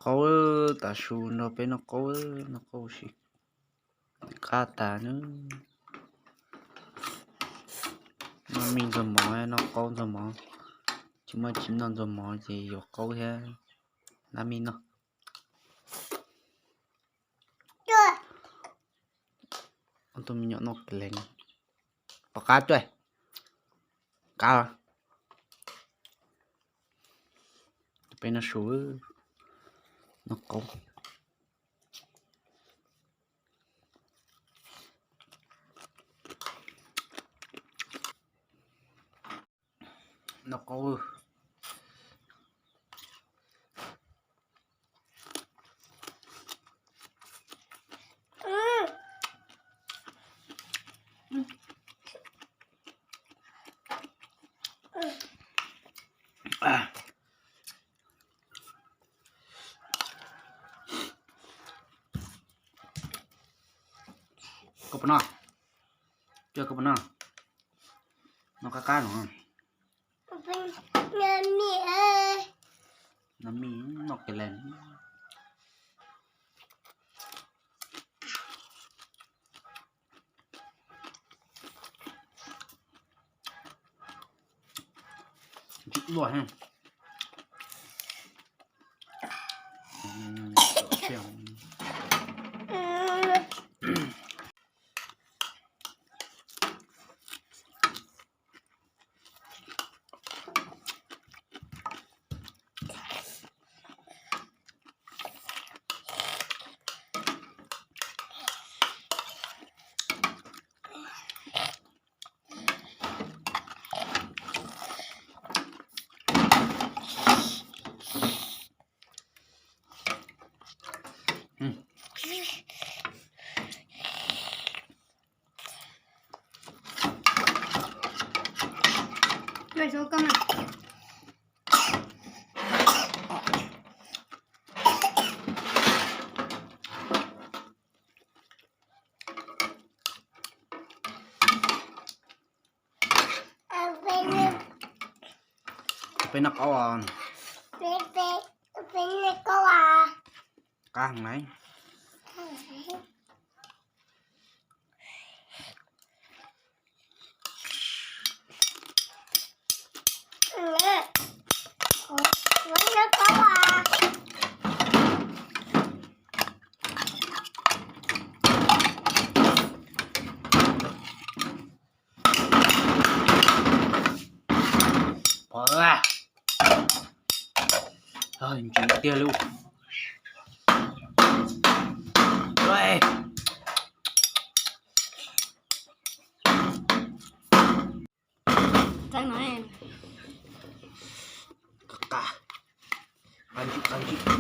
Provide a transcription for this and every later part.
câu ta su nó bên nó câu gì cá ta nữa nó mình rồi mỏ nó câu rồi mỏ chứ mà chim nó rồi mỏ gì rồi câu thế là mình nó ông tôi mình nhọ nó lên có cá chơi cá bên nó su nó câu nó câu có bao nhiêu chưa có bao nhiêu nó cá nữa nó miếng nó cái lên chịu rồi ha Rồi số con này. bên nó câu à Bên này có à. cá hàng này à thôi mình chuyển tia luôn rồi Trang nói em cả ăn chị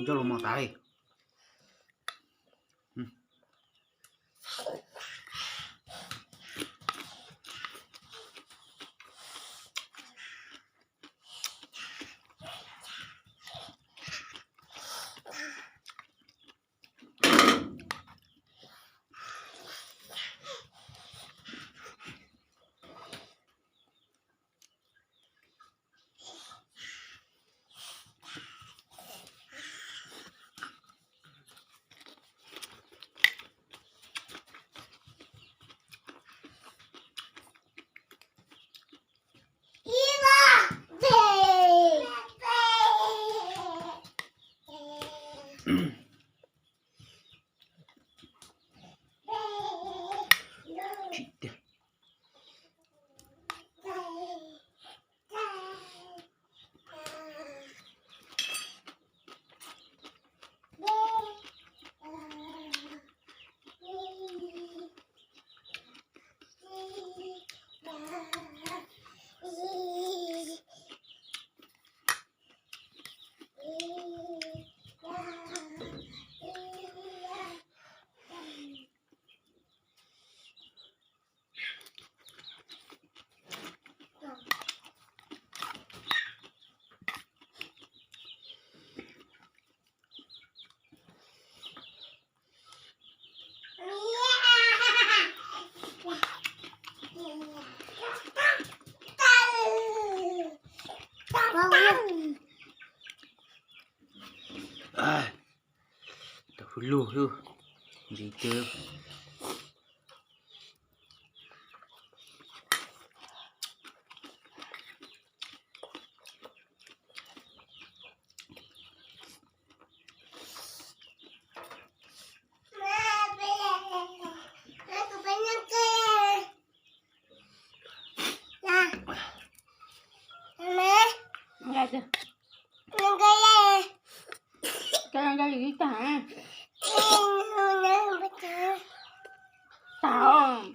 cho luôn mà tay Ciddi. Dahulu tu cerita Enggak ada. Kalian dari kita, tahu?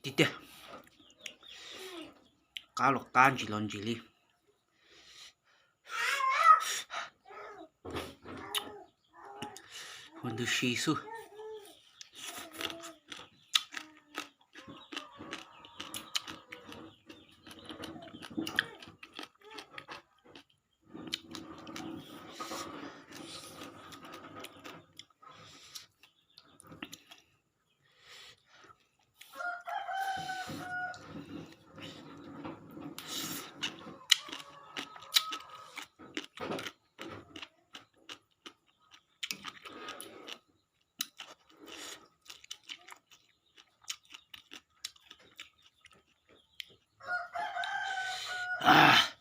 Ciddi. Kalau kan cilon cili. Untuk shisu. Ah.